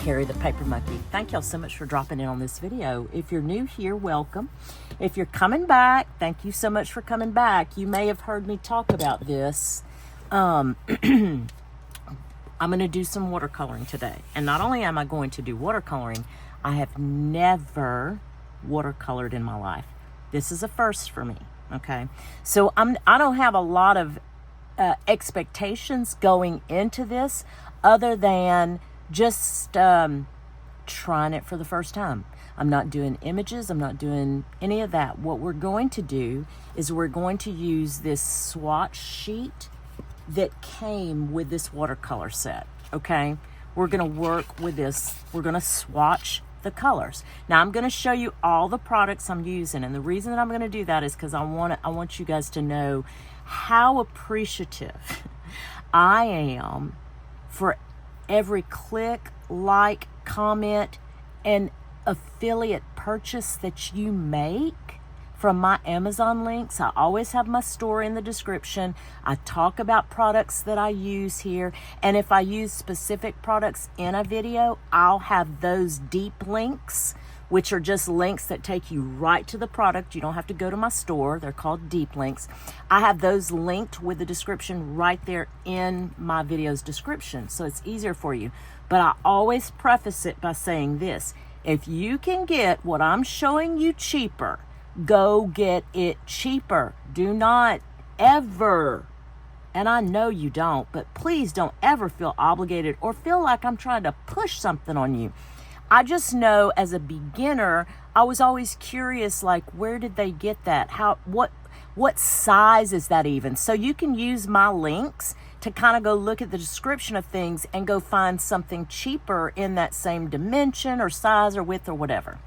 Carrie the Paper Monkey. Thank y'all so much for dropping in on this video. If you're new here, welcome. If you're coming back, thank you so much for coming back. You may have heard me talk about this. I'm going to do some watercoloring today. And not only am I going to do watercoloring, I have never watercolored in my life. This is a first for me, okay? So I don't have a lot of expectations going into this other than just trying it for the first time. I'm not doing images. I'm not doing any of that. What we're going to do is we're going to use this swatch sheet that came with this watercolor set, okay? We're going to work with this. We're going to swatch the colors. Now I'm going to show you all the products I'm using, and the reason that I'm going to do that is because I want you guys to know how appreciative I am for every click, like, comment, and affiliate purchase that you make from my Amazon links. I always have my store in the description. I talk about products that I use here, and if I use specific products in a video, I'll have those deep links, which are just links that take you right to the product. You don't have to go to my store. They're called deep links. I have those linked with the description right there in my video's description, so it's easier for you. But I always preface it by saying this: if you can get what I'm showing you cheaper, go get it cheaper. Do not ever, and I know you don't, but please don't ever feel obligated or feel like I'm trying to push something on you. I just know as a beginner, I was always curious, like, where did they get that? What size is that even? So you can use my links to kind of go look at the description of things and go find something cheaper in that same dimension or size or width or whatever.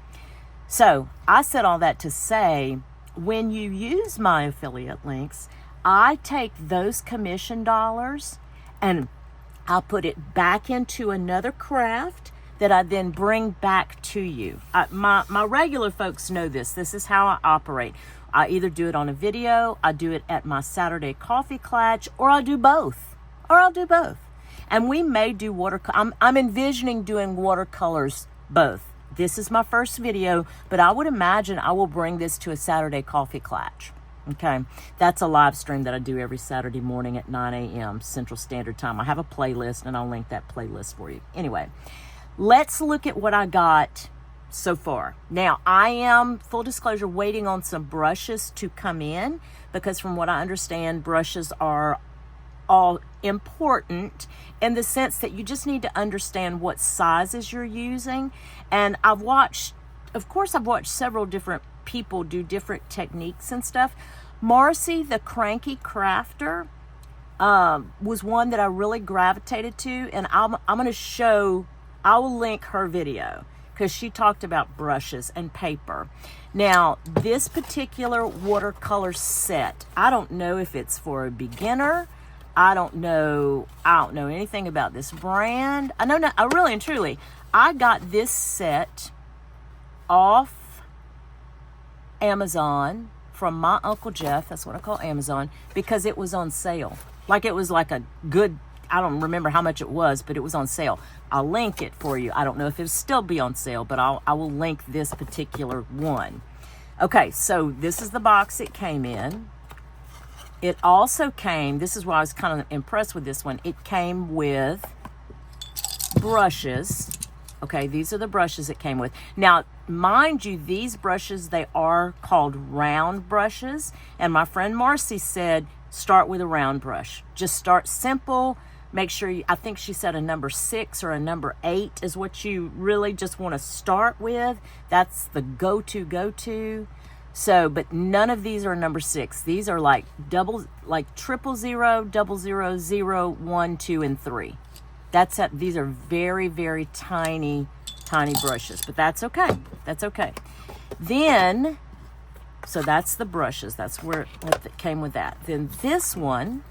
So I said all that to say, when you use my affiliate links, I take those commission dollars and I'll put it back into another craft that I then bring back to you. My regular folks know this. This is how I operate. I either do it on a video, I do it at my Saturday coffee clutch, or I'll do both. And we may do watercolor. I'm envisioning doing watercolors both. This is my first video, but I would imagine I will bring this to a Saturday coffee clutch. Okay, that's a live stream that I do every Saturday morning at 9 a.m. Central Standard Time. I have a playlist, and I'll link that playlist for you. Anyway, let's look at what I got so far. Now, I am, full disclosure, waiting on some brushes to come in, because from what I understand, brushes are all important in the sense that you just need to understand what sizes you're using. And I've watched several different people do different techniques and stuff. Marcee, the Cranky Crafter, was one that I really gravitated to, and I will link her video because she talked about brushes and paper. Now, this particular watercolor set, I don't know if it's for a beginner. I don't know anything about this brand. I really and truly, I got this set off Amazon from my Uncle Jeff. That's what I call Amazon, because it was on sale. Like, it was like a good, I don't remember how much it was, but it was on sale. I'll link it for you. I don't know if it'll still be on sale, but I will link this particular one. Okay, so this is the box it came in. It also came, this is why I was kind of impressed with this one, it came with brushes. Okay, these are the brushes it came with. Now, mind you, these brushes, they are called round brushes, and my friend Marcee said, start with a round brush. Just start simple. Make sure I think she said a number 6 or a number 8 is what you really just want to start with. That's the go-to. So, but none of these are number 6. These are like 000, 000, 000, 0, 1, 2, and 3. That's it. These are very, very tiny brushes, but that's okay. Then, so that's the brushes. That's where it came with that. Then this one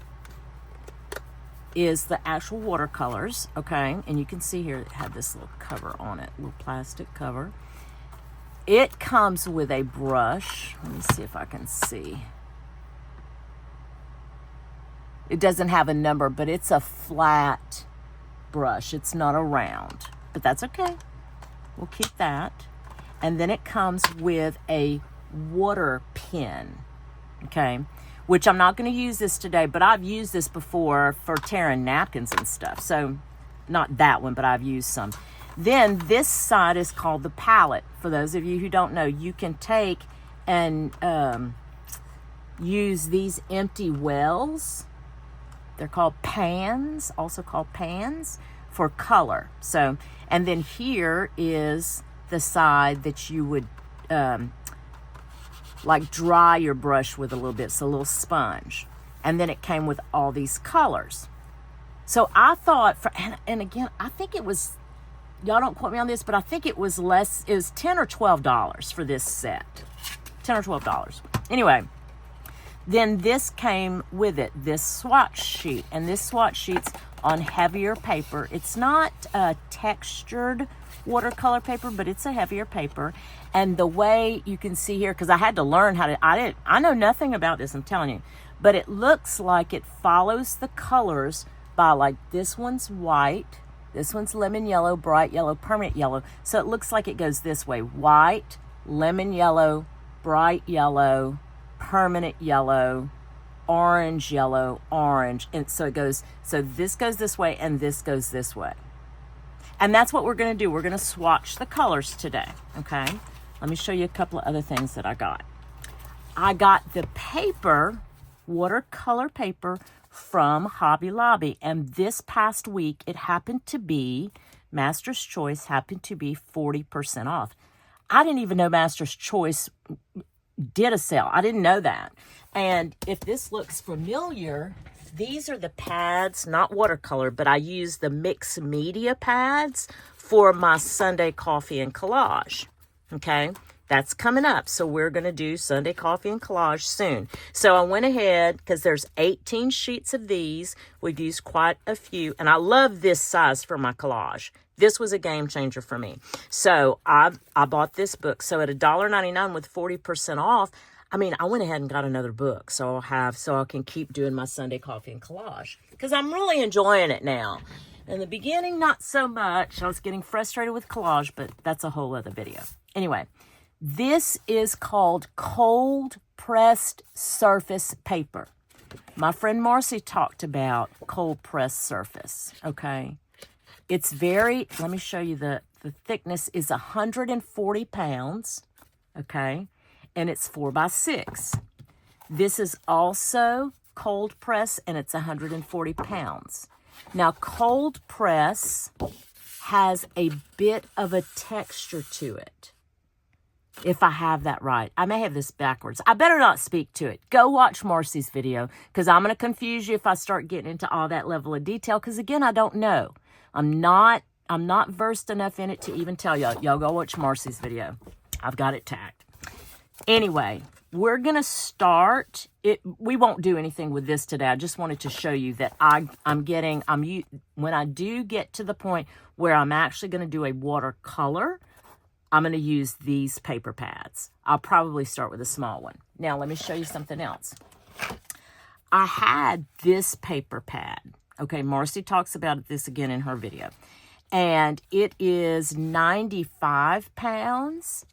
is the actual watercolors, okay? And you can see here it had this little cover on it, little plastic cover. It comes with a brush. Let me see if I can see. It doesn't have a number, but it's a flat brush. It's not a round. but that's okay. We'll keep that. And then it comes with a water pen, okay? Which I'm not going to use this today, but I've used this before for tearing napkins and stuff. So not that one, but I've used some. Then this side is called the palette. For those of you who don't know, you can take and use these empty wells. They're called pans, also called pans, for color. So, and then here is the side that you would like dry your brush with a little bit, so a little sponge. And then it came with all these colors. So I thought, and again, I think it was, y'all don't quote me on this, but I think it was less, it was $10 or $12 for this set. $10 or $12. Anyway, then this came with it, this swatch sheet. And this swatch sheet's on heavier paper. It's not textured watercolor paper, but it's a heavier paper. And the way you can see here, because I had to learn how to, I know nothing about this, I'm telling you, but it looks like it follows the colors by, like, this one's white, this one's lemon yellow, bright yellow, permanent yellow. So it looks like it goes this way: white, lemon yellow, bright yellow, permanent yellow, orange yellow, orange. And so it goes, so this goes this way and this goes this way. And that's what we're going to do. We're going to swatch the colors today, okay? Let me show you a couple of other things that I got. I got the paper, watercolor paper, from Hobby Lobby. And this past week, it happened to be, Master's Choice happened to be 40% off. I didn't even know Master's Choice did a sale. I didn't know that. And if this looks familiar, these are the pads, not watercolor, but I use the mixed media pads for my Sunday coffee and collage. Okay, that's coming up. So we're going to do Sunday coffee and collage soon. So I went ahead, because there's 18 sheets of these. We've used quite a few, and I love this size for my collage. This was a game changer for me. So I bought this book. So at $1.99 with 40% off, I mean, I went ahead and got another book. So I can keep doing my Sunday coffee and collage, because I'm really enjoying it now. In the beginning, not so much. I was getting frustrated with collage, but that's a whole other video. Anyway, this is called cold pressed surface paper. My friend Marcee talked about cold pressed surface, okay? It's very, let me show you, the thickness is 140 pounds, okay? And it's 4x6. This is also cold press, and it's 140 pounds. Now, cold press has a bit of a texture to it, if I have that right. I may have this backwards. I better not speak to it. Go watch Marcee's video, because I'm going to confuse you if I start getting into all that level of detail, because, again, I don't know. I'm not versed enough in it to even tell y'all. Y'all go watch Marcee's video. I've got it tagged. Anyway, we're going to start it. We won't do anything with this today. I just wanted to show you that when I do get to the point where I'm actually going to do a watercolor, I'm going to use these paper pads. I'll probably start with a small one. Now, let me show you something else. I had this paper pad. Okay, Marcee talks about this again in her video. And it is 95 pounds.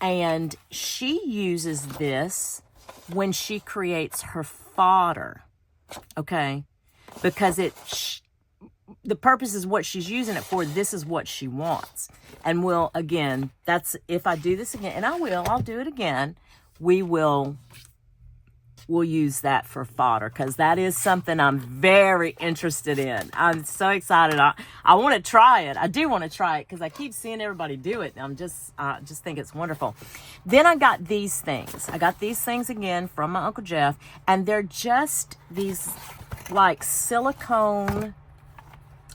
And she uses this when she creates her fodder. Okay? Because the purpose is what she's using it for. This is what she wants. And again, that's, if I do this again, and I'll do it again, we'll use that for fodder, because that is something I'm very interested in. I'm so excited. I want to try it. I do want to try it, because I keep seeing everybody do it. And I just think it's wonderful. Then I got these things. I got these things again from my Uncle Jeff, and they're just these like silicone.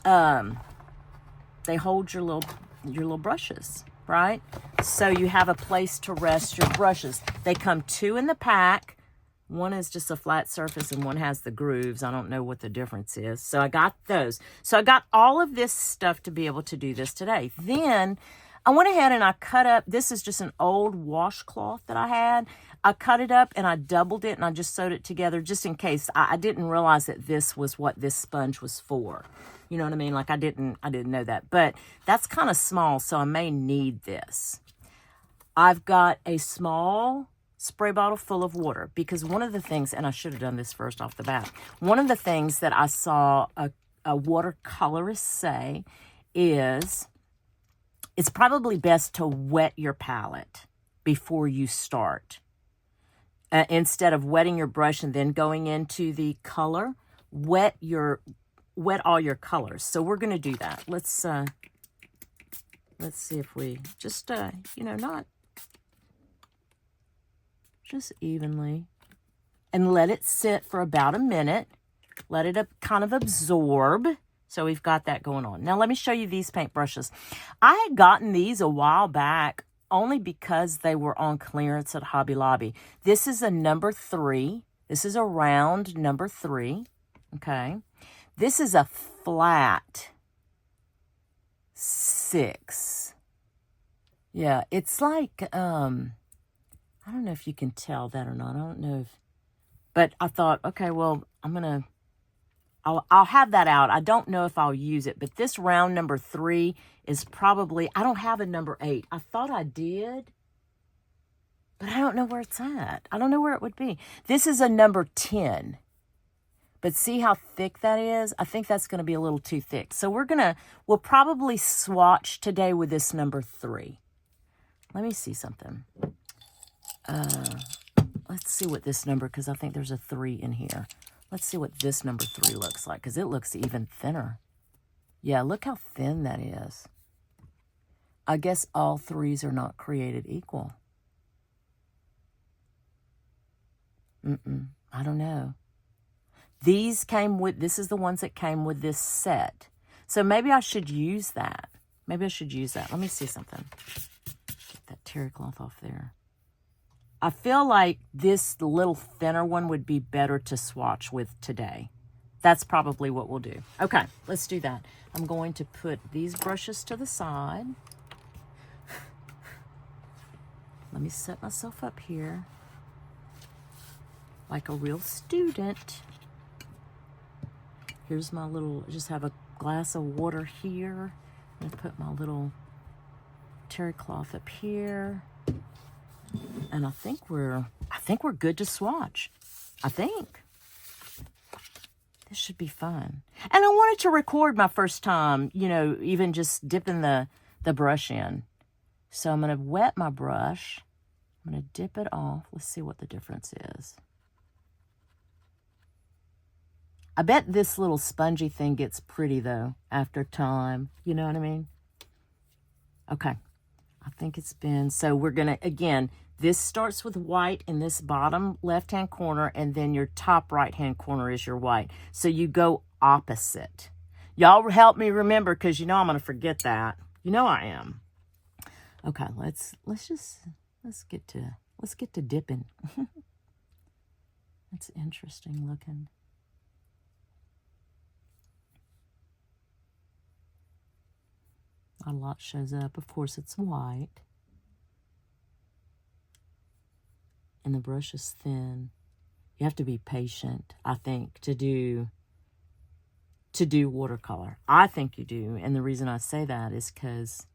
They hold your little brushes, right? So you have a place to rest your brushes. They come 2 in the pack. One is just a flat surface and one has the grooves. I don't know what the difference is. So I got those. So I got all of this stuff to be able to do this today. Then I went ahead and I cut up. This is just an old washcloth that I had. I cut it up and I doubled it and I just sewed it together just in case. I didn't realize that this was what this sponge was for. You know what I mean? Like I didn't know that, but that's kind of small, so I may need this. I've got a small spray bottle full of water because one of the things, and I should have done this first off the bat, one of the things that I saw a watercolorist say is it's probably best to wet your palette before you start. Instead of wetting your brush and then going into the color, wet all your colors. So we're going to do that. Let's see if we just, not just evenly, and let it sit for about a minute. Let it kind of absorb. So we've got that going on. Now let me show you these paint brushes. I had gotten these a while back only because they were on clearance at Hobby Lobby. This is a number 3. This is a round number 3. Okay. This is a flat 6. Yeah, it's like, I don't know if you can tell that or not. I don't know if, but I thought, okay, well, I'll have that out. I don't know if I'll use it, but this round number 3 is probably, I don't have a number 8. I thought I did, but I don't know where it's at. I don't know where it would be. This is a number 10, but see how thick that is? I think that's going to be a little too thick. So we'll probably swatch today with this number 3. Let me see something. Let's see what this number, because I think there's a 3 in here. Let's see what this number 3 looks like, because it looks even thinner. Yeah, look how thin that is. I guess all 3s are not created equal. I don't know. These came with, this is the ones that came with this set. So maybe I should use that. Maybe I should use that. Let me see something. Get that terry cloth off there. I feel like this little thinner one would be better to swatch with today. That's probably what we'll do. Okay, let's do that. I'm going to put these brushes to the side. Let me set myself up here like a real student. Here's my little, just have a glass of water here. I'm gonna put my little terry cloth up here. And I think we're good to swatch. I think. This should be fun. And I wanted to record my first time, even just dipping the brush in. So I'm going to wet my brush. I'm going to dip it off. Let's see what the difference is. I bet this little spongy thing gets pretty, though, after time. You know what I mean? Okay. I think it's been, so we're going to, again, this starts with white in this bottom left-hand corner, and then your top right-hand corner is your white. So you go opposite. Y'all help me remember, because I'm going to forget that. I am. Okay, let's get to dipping. That's interesting looking. Not a lot shows up. Of course, it's white. And the brush is thin. You have to be patient, I think, to do watercolor. I think you do. And the reason I say that is because,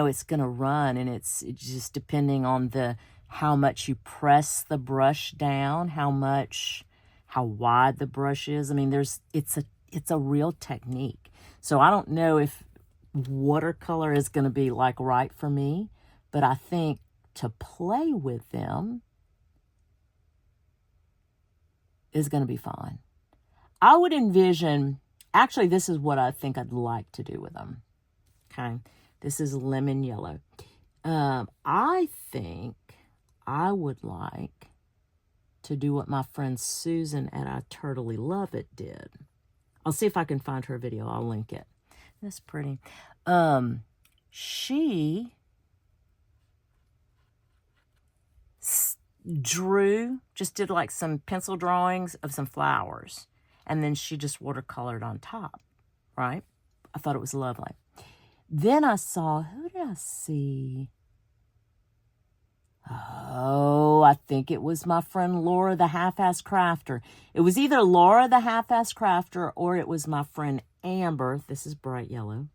it's going to run, and it's just depending on how much you press the brush down, how wide the brush is. I mean, it's a real technique. So I don't know if watercolor is going to be like right for me, but I think to play with them is going to be fine. I would envision, actually, this is what I think I'd like to do with them. Okay. This is lemon yellow. I think I would like to do what my friend Susan at I Turtly Love It did. I'll see if I can find her video. I'll link it. That's pretty. She did like some pencil drawings of some flowers, and then she just watercolored on top, right? I thought it was lovely. Then I saw, who did I see? Oh, I think it was my friend Laura the Half-Ass Crafter. It was either Laura the Half-Ass Crafter or it was my friend Amber. This is bright yellow.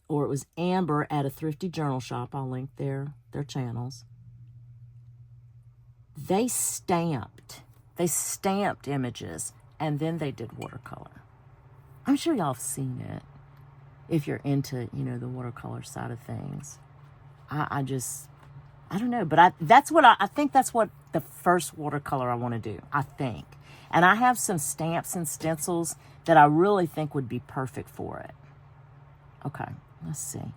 Or it was Amber at a thrifty journal shop. I'll link their channels. They stamped images, and then they did watercolor. I'm sure y'all have seen it if you're into, you know, the watercolor side of things. I don't know, but I think that's what the first watercolor I want to do, I think. And I have some stamps and stencils that I really think would be perfect for it. Okay, let's see.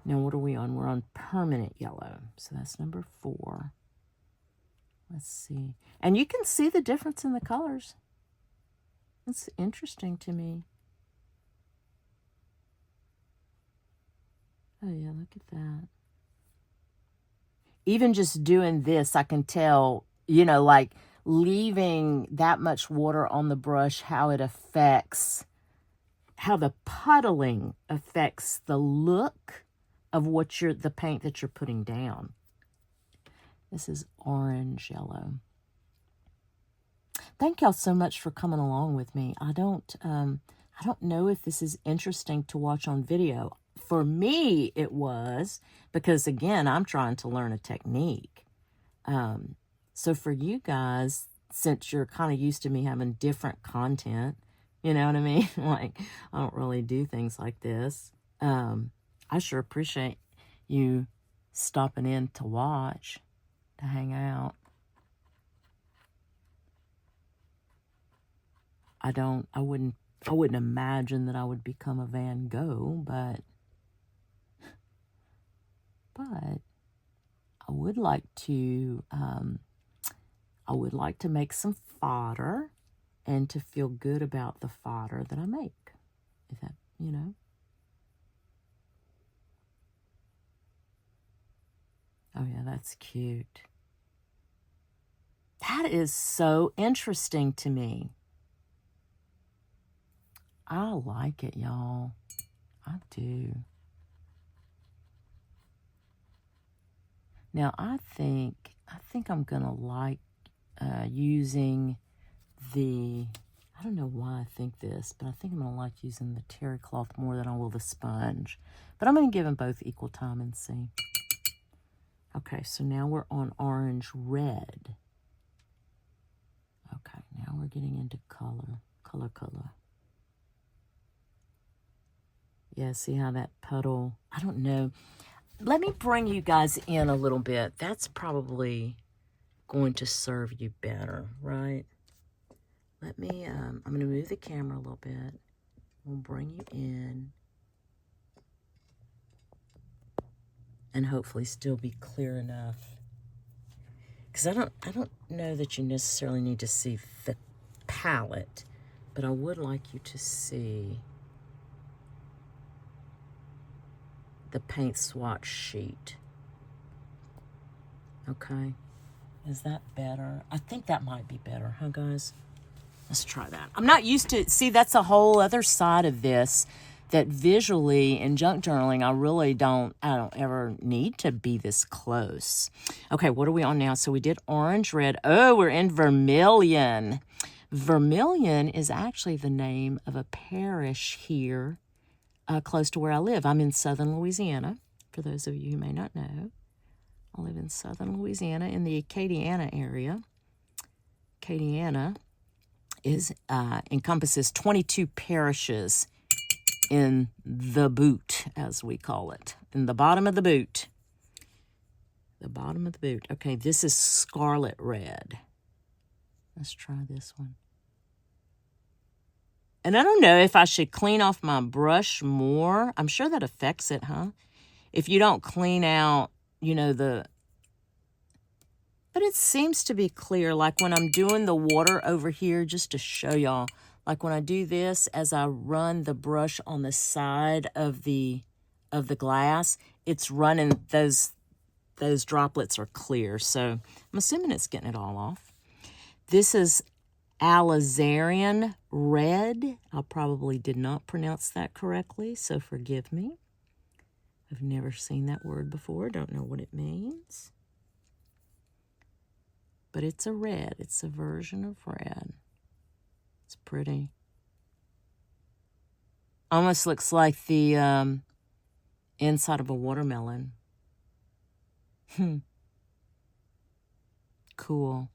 Now, what are we on? We're on permanent yellow. So that's number 4. Let's see. And you can see the difference in the colors. It's interesting to me. Oh, yeah, look at that. Even just doing this, I can tell, you know, like leaving that much water on the brush, how it affects, how the puddling affects the look of the paint that you're putting down. This is orange yellow. Thank y'all so much for coming along with me. I don't know if this is interesting to watch on video. For me, it was, because again, I'm trying to learn a technique. So for you guys, since you're kind of used to me having different content, you know what I mean? Like, I don't really do things like this. I sure appreciate you stopping in to watch, to hang out. I wouldn't imagine that I would become a Van Gogh, but I would like to make some fodder and to feel good about the fodder that I make. If that, you know. Oh yeah, that's cute. That is so interesting to me. I like it, y'all. I do. Now, I think I'm going to like using the, I don't know why I think this, but I think I'm going to like using the terry cloth more than I will the sponge. But I'm going to give them both equal time and see. Okay, so now we're on orange red. Okay, now we're getting into color. Yeah, see how that puddle, I don't know. Let me bring you guys in a little bit. That's probably going to serve you better, right? Let me, I'm going to move the camera a little bit. We'll bring you in. And hopefully still be clear enough. Because I don't know that you necessarily need to see the palette, but I would like you to see the paint swatch sheet. Okay. Is that better? I think that might be better, huh, guys? Let's try that. I'm not used to, see, that's a whole other side of this, that visually in junk journaling, I don't ever need to be this close. Okay, what are we on now? So we did orange, red. Oh, we're in vermilion. Vermilion is actually the name of a parish here close to where I live. I'm in southern Louisiana, for those of you who may not know. I live in southern Louisiana in the Acadiana area. Acadiana encompasses 22 parishes in the boot, as we call it, in the bottom of the boot. The bottom of the boot. Okay, this is scarlet red. Let's try this one. And I don't know if I should clean off my brush more. I'm sure that affects it, huh? If you don't clean out, you know, but it seems to be clear. Like when I'm doing the water over here, just to show y'all, like when I do this, as I run the brush on the side of the glass, it's running, those droplets are clear. So I'm assuming it's getting it all off. This is alizarin red. I probably did not pronounce that correctly, so forgive me. I've never seen that word before. Don't know what it means. but it's a red. It's a version of red. It's pretty. Almost looks like the inside of a watermelon. Cool.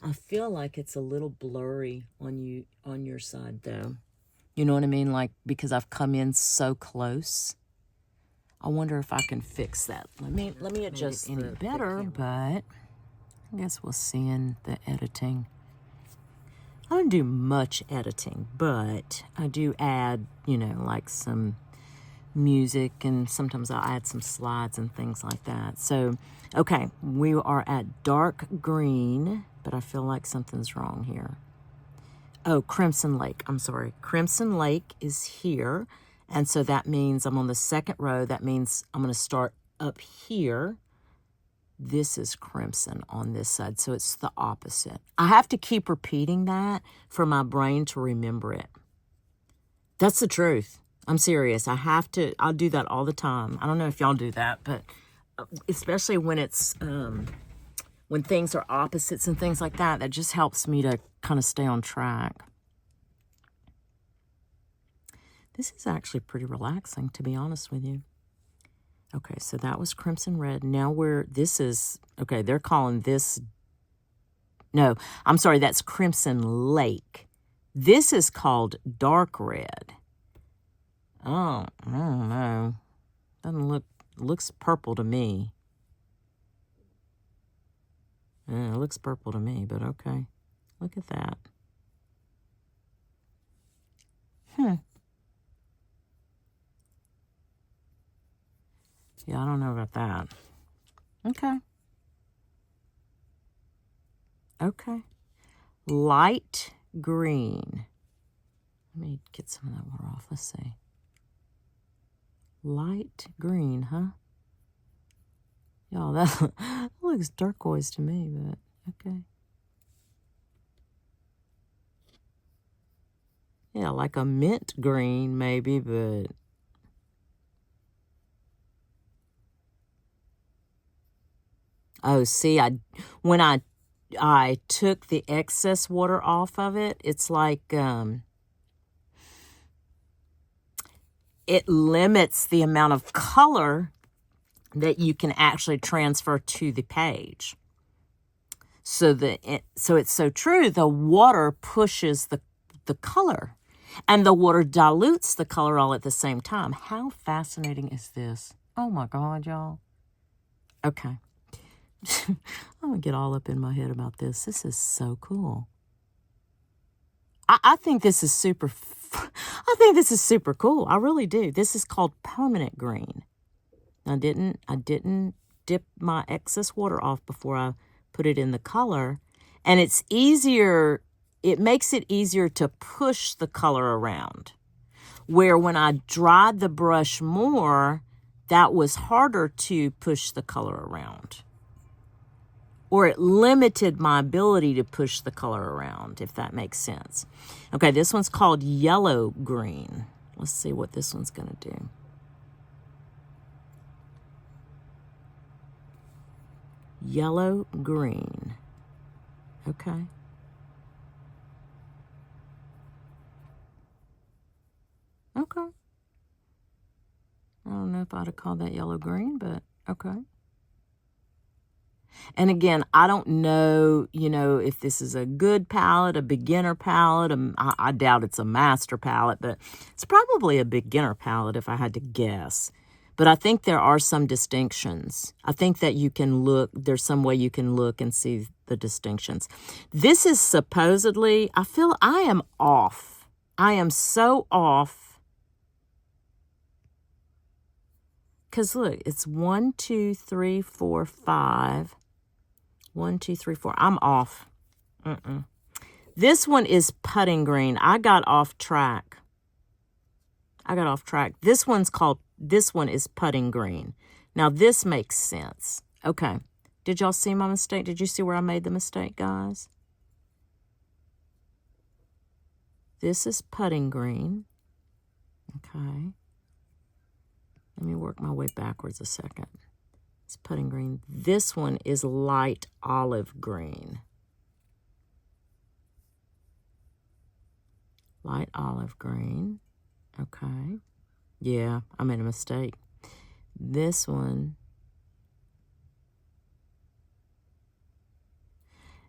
I feel like it's a little blurry on your side though. You know what I mean? Like, because I've come in so close. I wonder if I can fix that. Let me adjust any better, but I guess we'll see in the editing. I don't do much editing, but I do add, you know, like some music, and sometimes I'll add some slides and things like that. So, okay, we are at dark green, but I feel like something's wrong here. Oh, Crimson Lake. I'm sorry. Crimson Lake is here. And so that means I'm on the second row. That means I'm going to start up here. This is crimson on this side. So it's the opposite. I have to keep repeating that for my brain to remember it. That's the truth. I'm serious. I'll do that all the time. I don't know if y'all do that, but especially when it's, when things are opposites and things like that, that just helps me to kind of stay on track. This is actually pretty relaxing, to be honest with you. Okay, so that was Crimson Red. Now they're calling this, no, I'm sorry, that's Crimson Lake. This is called Dark Red. Oh, I don't know. Looks purple to me. It looks purple to me, but okay. Look at that. Yeah, I don't know about that. Okay. Okay. Light green. Let me get some of that water off. Let's see. Light green, huh? Y'all, that looks turquoise to me, but okay. Yeah, like a mint green maybe, but oh, see, when I took the excess water off of it, it's like it limits the amount of color that you can actually transfer to the page. So it's so true. The water pushes the color, and the water dilutes the color all at the same time. How fascinating is this? Oh my God, y'all. Okay. I'm gonna get all up in my head about this. This is so cool. I think this is super. I think this is super cool. I really do. This is called permanent green. I didn't dip my excess water off before I put it in the color, and it's easier. It makes it easier to push the color around. Where when I dried the brush more, that was harder to push the color around. Or it limited my ability to push the color around, if that makes sense. Okay, this one's called yellow green. Let's see what this one's going to do. Yellow green. Okay. Okay. I don't know if I'd have called that yellow green, but okay. And again, I don't know, if this is a good palette, a beginner palette. I doubt it's a master palette, but it's probably a beginner palette if I had to guess. But I think there are some distinctions. I think that there's some way you can look and see the distinctions. This is supposedly, I feel I am off. I am so off. Because look, it's 1, 2, 3, 4, 5. 1, 2, 3, 4. I'm off. This one is putting green. I got off track. This one is putting green. Now this makes sense. Okay. Did y'all see my mistake? Did you see where I made the mistake, guys? This is putting green. Okay. Let me work my way backwards a second. It's putting green. This one is light olive green. Light olive green. Okay. Yeah, I made a mistake. This one.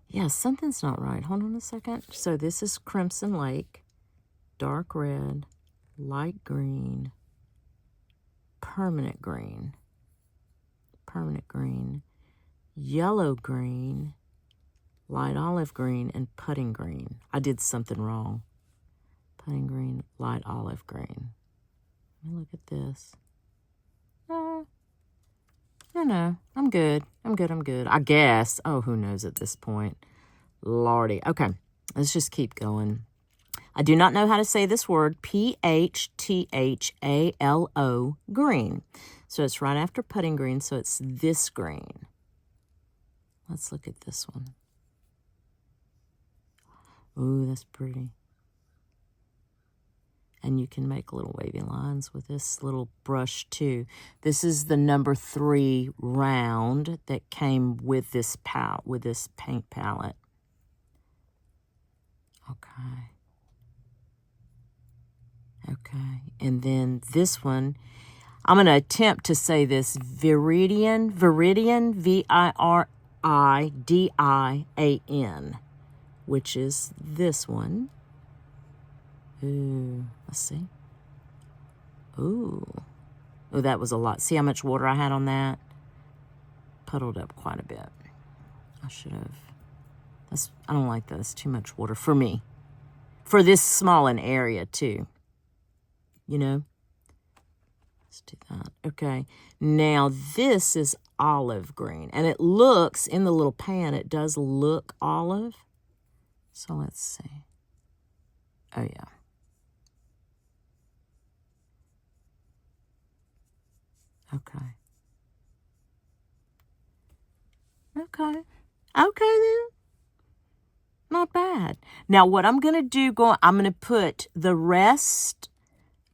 Yeah, something's not right. Hold on a second. So this is Crimson Lake, dark red, light green, permanent green, yellow green, light olive green, and putting green. I did something wrong. Putting green, light olive green. Let me look at this. No, I'm good. I guess. Oh, who knows at this point? Lordy. Okay, let's just keep going. I do not know how to say this word. Phthalo, green. So it's right after putting green, so it's this green. Let's look at this one. Ooh, that's pretty. And you can make little wavy lines with this little brush too. This is the number 3 round that came with this paint palette. Okay, and then this one, I'm going to attempt to say this, Viridian, Viridian, which is this one. Ooh, let's see. Ooh, that was a lot. See how much water I had on that? Puddled up quite a bit. I should have. I don't like that. That's too much water for me. For this small an area, too. You know? Let's do that. Okay. Now, this is olive green. And it looks, in the little pan, it does look olive. So, let's see. Oh, yeah. Okay. Okay then. Not bad. Now what I'm going to do, I'm going to put the rest,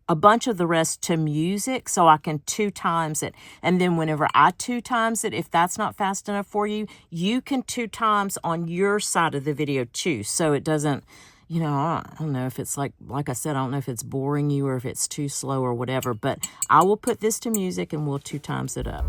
a bunch of the rest to music so I can 2 times it. And then whenever I 2 times it, if that's not fast enough for you, you can 2 times on your side of the video too. So it doesn't, you know, I don't know if it's like I said, I don't know if it's boring you or if it's too slow or whatever, but I will put this to music and we'll 2 times it up.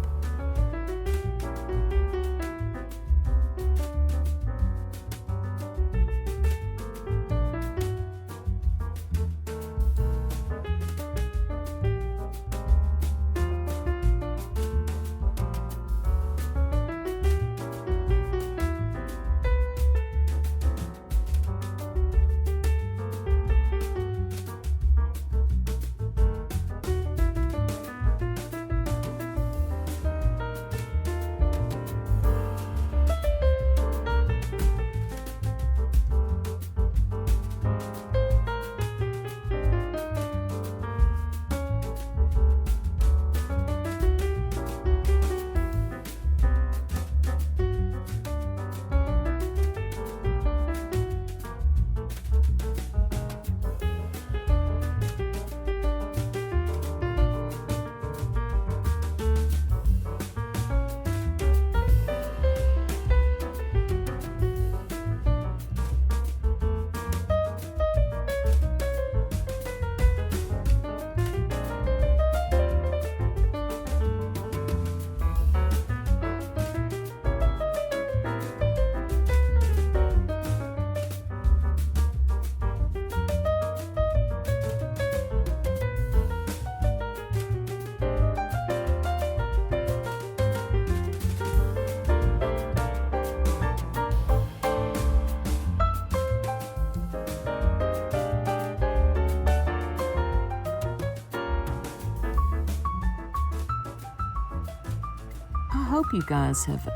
I hope you guys have,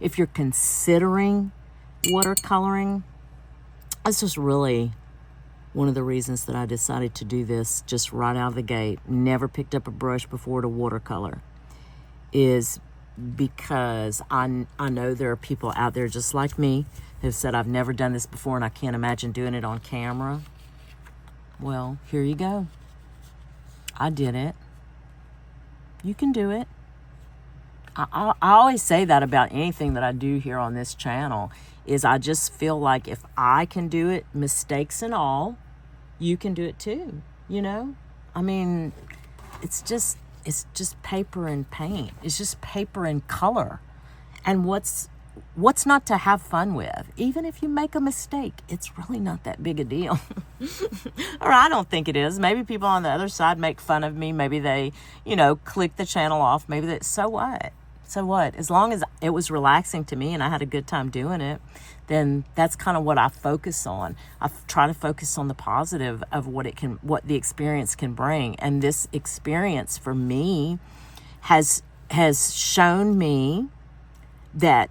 if you're considering watercoloring, that's just really one of the reasons that I decided to do this just right out of the gate. Never picked up a brush before to watercolor, is because I know there are people out there just like me who said, I've never done this before and I can't imagine doing it on camera. Well, here you go. I did it. You can do it. I always say that about anything that I do here on this channel, is I just feel like if I can do it, mistakes and all, you can do it too, you know? I mean, it's just paper and paint. It's just paper and color. And what's not to have fun with? Even if you make a mistake, it's really not that big a deal. Or I don't think it is. Maybe people on the other side make fun of me. Maybe they, click the channel off. Maybe that, so what? So what? As long as it was relaxing to me and I had a good time doing it, then that's kind of what I focus on. I try to focus on the positive of what the experience can bring. And this experience for me has shown me that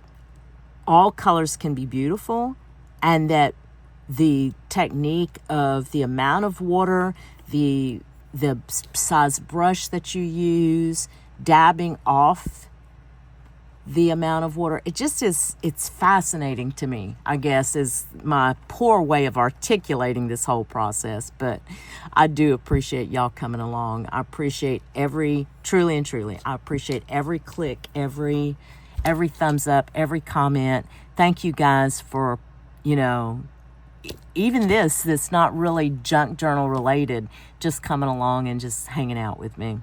all colors can be beautiful, and that the technique of the amount of water, the size brush that you use, dabbing off the amount of water, it's fascinating to me, I guess, is my poor way of articulating this whole process. But I do appreciate y'all coming along. I appreciate truly, I appreciate every click, every thumbs up, every comment. Thank you guys for, even this that's not really junk journal related, just coming along and just hanging out with me.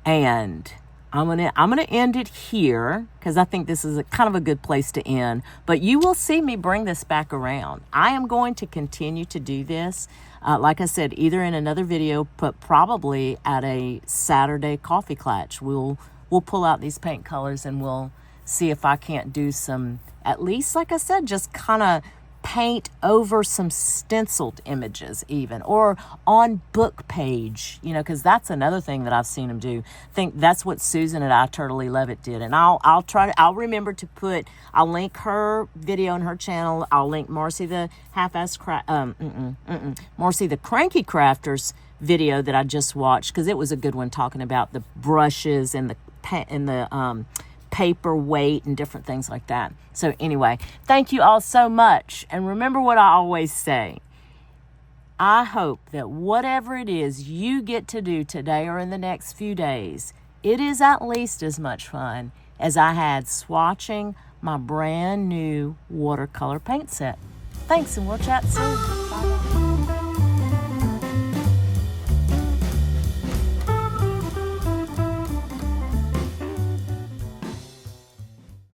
And I'm gonna end it here, because I think this is kind of a good place to end. But you will see me bring this back around. I am going to continue to do this, like I said, either in another video, but probably at a Saturday coffee clutch. We'll pull out these paint colors and we'll see if I can't do some, at least, like I said, just kind of paint over some stenciled images even, or on book page, because that's another thing that I've seen them do. I think that's what Susan at I Totally Love It did. And I'll remember to I'll link her video on her channel. I'll link Marcee the Marcee the Cranky Crafters video that I just watched, because it was a good one, talking about the brushes and the paper weight and different things like that. So anyway, thank you all so much. And remember what I always say. I hope that whatever it is you get to do today or in the next few days, it is at least as much fun as I had swatching my brand new watercolor paint set. Thanks, and we'll chat soon. Bye.